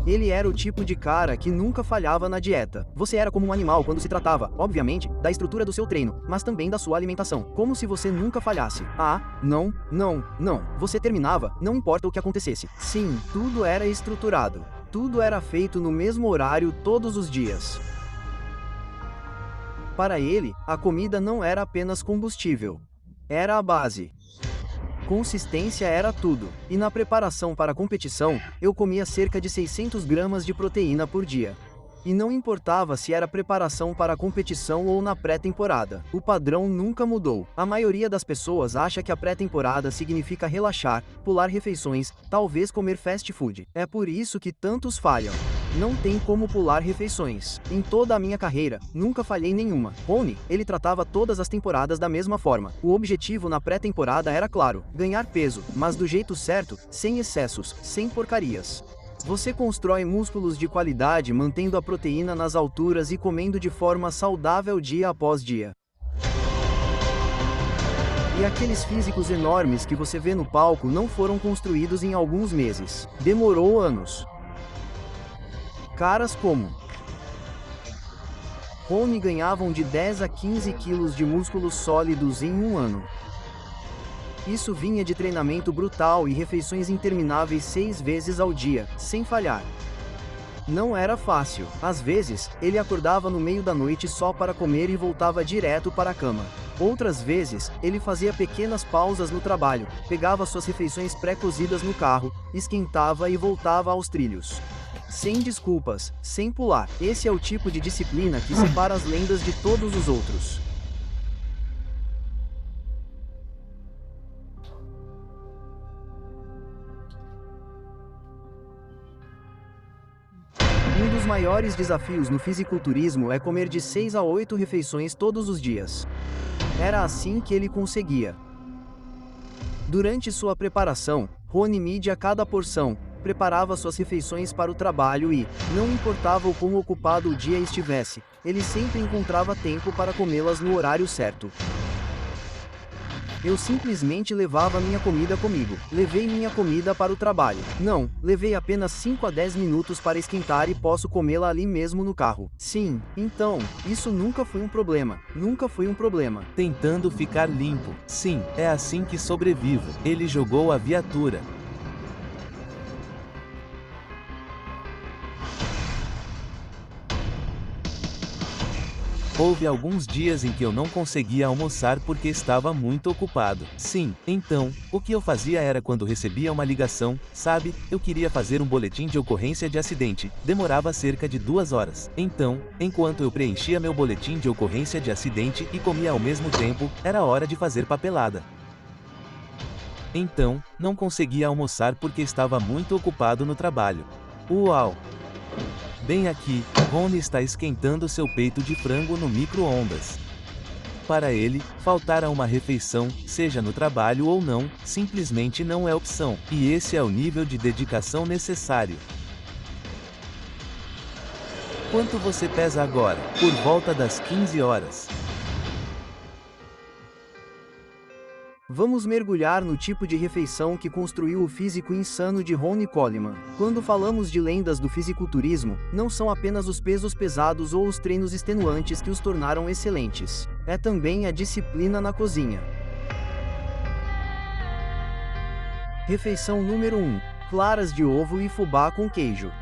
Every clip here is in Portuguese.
Ele era o tipo de cara que nunca falhava na dieta. Você era como um animal quando se tratava, obviamente, da estrutura do seu treino, mas também da sua alimentação. Como se você nunca falhasse. Ah, não, não, não. Você terminava, não importa o que acontecesse. Sim, tudo era estruturado. Tudo era feito no mesmo horário todos os dias. Para ele, a comida não era apenas combustível. Era a base. Consistência era tudo, e na preparação para a competição, eu comia cerca de 600 gramas de proteína por dia. E não importava se era preparação para a competição ou na pré-temporada, o padrão nunca mudou. A maioria das pessoas acha que a pré-temporada significa relaxar, pular refeições, talvez comer fast food. É por isso que tantos falham. Não tem como pular refeições. Em toda a minha carreira, nunca falhei nenhuma. Rony, ele tratava todas as temporadas da mesma forma. O objetivo na pré-temporada era claro, ganhar peso, mas do jeito certo, sem excessos, sem porcarias. Você constrói músculos de qualidade mantendo a proteína nas alturas e comendo de forma saudável dia após dia. E aqueles físicos enormes que você vê no palco não foram construídos em alguns meses. Demorou anos. Caras como Rony ganhavam de 10 a 15 quilos de músculos sólidos em um ano. Isso vinha de treinamento brutal e refeições intermináveis 6 vezes ao dia, sem falhar. Não era fácil. Às vezes, ele acordava no meio da noite só para comer e voltava direto para a cama. Outras vezes, ele fazia pequenas pausas no trabalho, pegava suas refeições pré-cozidas no carro, esquentava e voltava aos trilhos. Sem desculpas, sem pular. Esse é o tipo de disciplina que separa as lendas de todos os outros. Um dos maiores desafios no fisiculturismo é comer de 6 a 8 refeições todos os dias. Era assim que ele conseguia. Durante sua preparação, Rony media cada porção, preparava suas refeições para o trabalho e, não importava o quão ocupado o dia estivesse, ele sempre encontrava tempo para comê-las no horário certo. Eu simplesmente levava minha comida comigo. Levei minha comida para o trabalho. Não, levei apenas 5 a 10 minutos para esquentar e posso comê-la ali mesmo no carro. Sim, então, isso nunca foi um problema. Nunca foi um problema. Tentando ficar limpo. Sim, é assim que sobrevivo. Ele jogou a viatura. Houve alguns dias em que eu não conseguia almoçar porque estava muito ocupado. Sim, então, o que eu fazia era quando recebia uma ligação, sabe, eu queria fazer um boletim de ocorrência de acidente, demorava cerca de 2 horas. Então, enquanto eu preenchia meu boletim de ocorrência de acidente e comia ao mesmo tempo, era hora de fazer papelada. Então, não conseguia almoçar porque estava muito ocupado no trabalho. Uau! Bem aqui, Rony está esquentando seu peito de frango no micro-ondas. Para ele, faltar a uma refeição, seja no trabalho ou não, simplesmente não é opção, e esse é o nível de dedicação necessário. Quanto você pesa agora? Por volta das 15 horas. Vamos mergulhar no tipo de refeição que construiu o físico insano de Ronnie Coleman. Quando falamos de lendas do fisiculturismo, não são apenas os pesos pesados ou os treinos extenuantes que os tornaram excelentes. É também a disciplina na cozinha. Refeição número 1. Claras de ovo e fubá com queijo.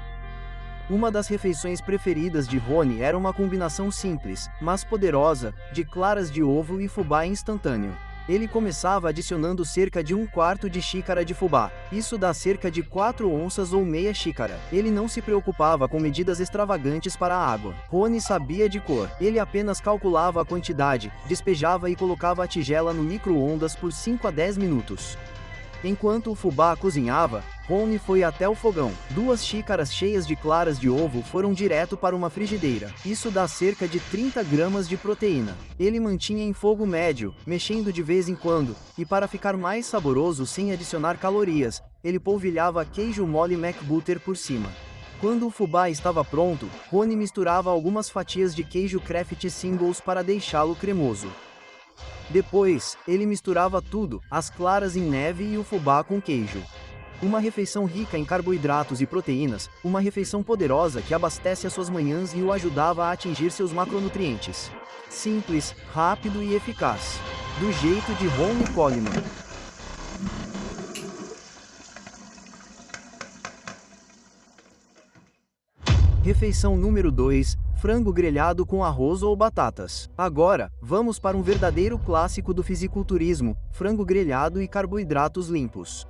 Uma das refeições preferidas de Ronnie era uma combinação simples, mas poderosa, de claras de ovo e fubá instantâneo. Ele começava adicionando cerca de 1/4 de xícara de fubá. Isso dá cerca de 4 onças ou meia xícara. Ele não se preocupava com medidas extravagantes para a água. Ronnie sabia de cor. Ele apenas calculava a quantidade, despejava e colocava a tigela no micro-ondas por 5 a 10 minutos. Enquanto o fubá cozinhava, Ronnie foi até o fogão. 2 xícaras cheias de claras de ovo foram direto para uma frigideira. Isso dá cerca de 30 gramas de proteína. Ele mantinha em fogo médio, mexendo de vez em quando, e para ficar mais saboroso sem adicionar calorias, ele polvilhava queijo mole McButter por cima. Quando o fubá estava pronto, Ronnie misturava algumas fatias de queijo Kraft Singles para deixá-lo cremoso. Depois, ele misturava tudo, as claras em neve e o fubá com queijo. Uma refeição rica em carboidratos e proteínas, uma refeição poderosa que abastece as suas manhãs e o ajudava a atingir seus macronutrientes. Simples, rápido e eficaz. Do jeito de Ronnie Coleman. Refeição número 2, frango grelhado com arroz ou batatas. Agora, vamos para um verdadeiro clássico do fisiculturismo, frango grelhado e carboidratos limpos.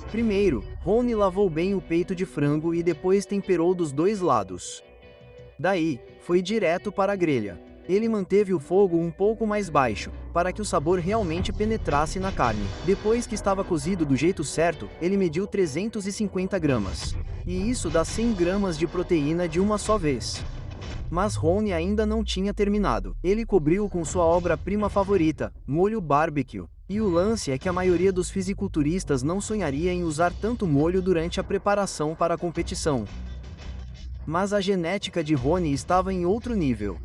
Primeiro, Ronnie lavou bem o peito de frango e depois temperou dos dois lados. Daí, foi direto para a grelha. Ele manteve o fogo um pouco mais baixo, para que o sabor realmente penetrasse na carne. Depois que estava cozido do jeito certo, ele mediu 350 gramas. E isso dá 100 gramas de proteína de uma só vez. Mas Ronnie ainda não tinha terminado. Ele cobriu com sua obra-prima favorita, molho barbecue. E o lance é que a maioria dos fisiculturistas não sonharia em usar tanto molho durante a preparação para a competição. Mas a genética de Ronnie estava em outro nível.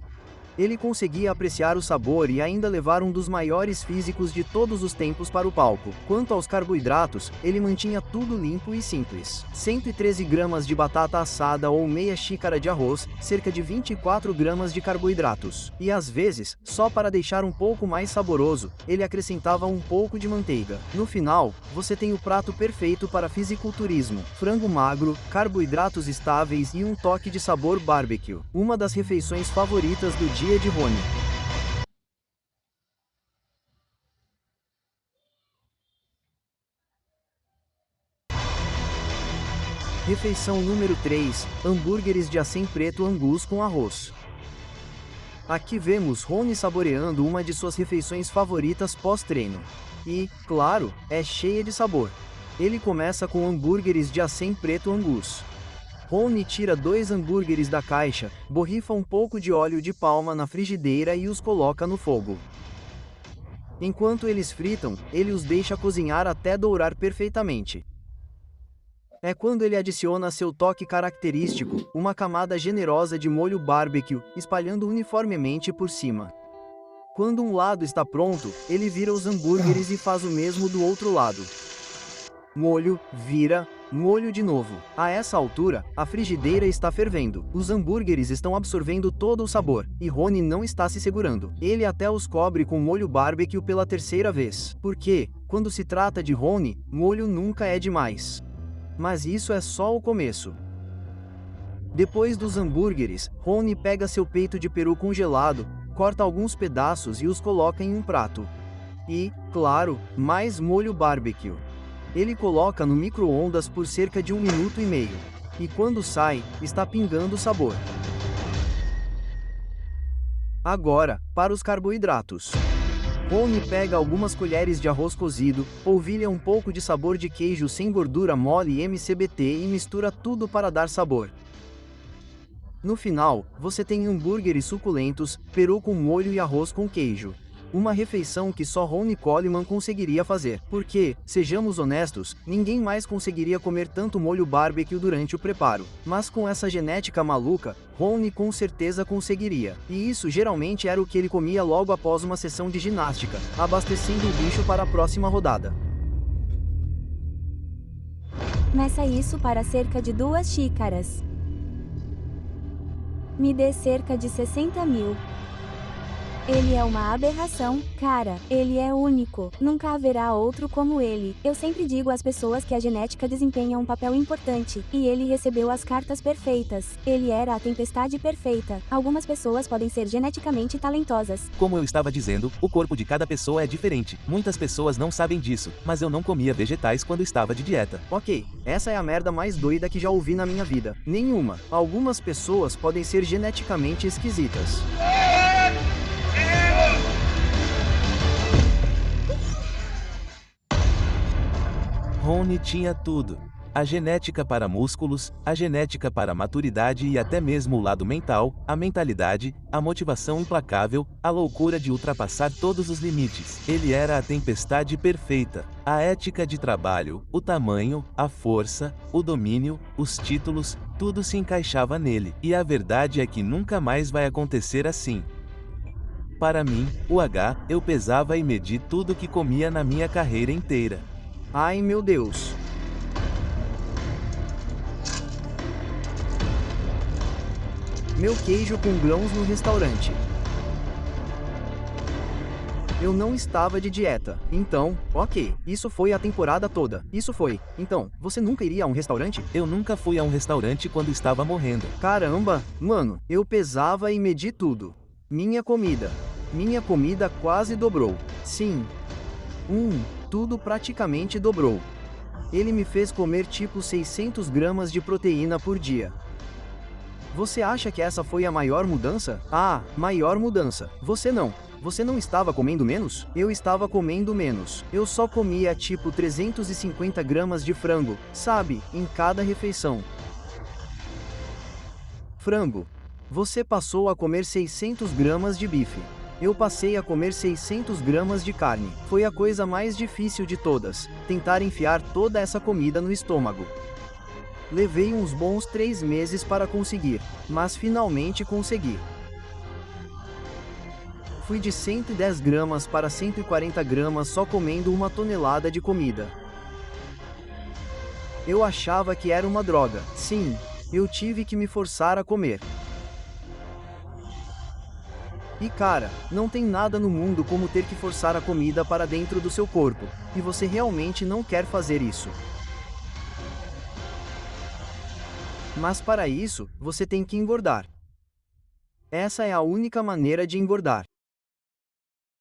Ele conseguia apreciar o sabor e ainda levar um dos maiores físicos de todos os tempos para o palco. Quanto aos carboidratos, ele mantinha tudo limpo e simples. 113 gramas de batata assada ou meia xícara de arroz, cerca de 24 gramas de carboidratos. E às vezes, só para deixar um pouco mais saboroso, ele acrescentava um pouco de manteiga. No final, você tem o prato perfeito para fisiculturismo. Frango magro, carboidratos estáveis e um toque de sabor barbecue. Uma das refeições favoritas do dia de Ronnie. Refeição número 3, hambúrgueres de acém preto angus com arroz. Aqui vemos Ronnie saboreando uma de suas refeições favoritas pós-treino. E, claro, é cheia de sabor. Ele começa com hambúrgueres de acém preto angus. Ronnie tira 2 hambúrgueres da caixa, borrifa um pouco de óleo de palma na frigideira e os coloca no fogo. Enquanto eles fritam, ele os deixa cozinhar até dourar perfeitamente. É quando ele adiciona seu toque característico, uma camada generosa de molho barbecue, espalhando uniformemente por cima. Quando um lado está pronto, ele vira os hambúrgueres e faz o mesmo do outro lado. Molho, vira, molho de novo. A essa altura, a frigideira está fervendo. Os hambúrgueres estão absorvendo todo o sabor, e Ronnie não está se segurando. Ele até os cobre com molho barbecue pela terceira vez. Porque, quando se trata de Ronnie, molho nunca é demais. Mas isso é só o começo. Depois dos hambúrgueres, Ronnie pega seu peito de peru congelado, corta alguns pedaços e os coloca em um prato. E, claro, mais molho barbecue. Ele coloca no micro-ondas por cerca de 1 minuto e meio. E quando sai, está pingando sabor. Agora, para os carboidratos. Ronnie pega algumas colheres de arroz cozido, polvilha um pouco de sabor de queijo sem gordura mole e MCBT e mistura tudo para dar sabor. No final, você tem hambúrgueres suculentos, peru com molho e arroz com queijo. Uma refeição que só Ronnie Coleman conseguiria fazer. Porque, sejamos honestos, ninguém mais conseguiria comer tanto molho barbecue durante o preparo. Mas com essa genética maluca, Ronnie com certeza conseguiria. E isso geralmente era o que ele comia logo após uma sessão de ginástica, abastecendo o bicho para a próxima rodada. Meça isso para cerca de 2 xícaras. Me dê cerca de 60 mil. Ele é uma aberração, cara, ele é único, nunca haverá outro como ele. Eu sempre digo às pessoas que a genética desempenha um papel importante, e ele recebeu as cartas perfeitas. Ele era a tempestade perfeita. Algumas pessoas podem ser geneticamente talentosas. Como eu estava dizendo, o corpo de cada pessoa é diferente. Muitas pessoas não sabem disso, mas eu não comia vegetais quando estava de dieta. Ok, essa é a merda mais doida que já ouvi na minha vida. Nenhuma. Algumas pessoas podem ser geneticamente esquisitas. Ronnie tinha tudo. A genética para músculos, a genética para maturidade e até mesmo o lado mental, a mentalidade, a motivação implacável, a loucura de ultrapassar todos os limites. Ele era a tempestade perfeita. A ética de trabalho, o tamanho, a força, o domínio, os títulos, tudo se encaixava nele. E a verdade é que nunca mais vai acontecer assim. Para mim, eu pesava e medi tudo que comia na minha carreira inteira. Ai meu Deus! Meu queijo com grãos no restaurante. Eu não estava de dieta. Então, ok, isso foi a temporada toda. Isso foi. Então, você nunca iria a um restaurante? Eu nunca fui a um restaurante quando estava morrendo. Caramba, mano, eu pesava e medi tudo. Minha comida quase dobrou. Sim. Tudo praticamente dobrou. Ele me fez comer tipo 600 gramas de proteína por dia. Você acha que essa foi a maior mudança? Ah, maior mudança. Você não estava comendo menos? Eu estava comendo menos. Eu só comia tipo 350 gramas de frango, sabe, em cada refeição. Frango. Você passou a comer 600 gramas de bife. Eu passei a comer 600 gramas de carne. Foi a coisa mais difícil de todas, tentar enfiar toda essa comida no estômago. Levei uns bons 3 meses para conseguir, mas finalmente consegui. Fui de 110 gramas para 140 gramas só comendo 1 tonelada de comida. Eu achava que era uma droga. Sim, eu tive que me forçar a comer. E cara, não tem nada no mundo como ter que forçar a comida para dentro do seu corpo, e você realmente não quer fazer isso. Mas para isso, você tem que engordar. Essa é a única maneira de engordar.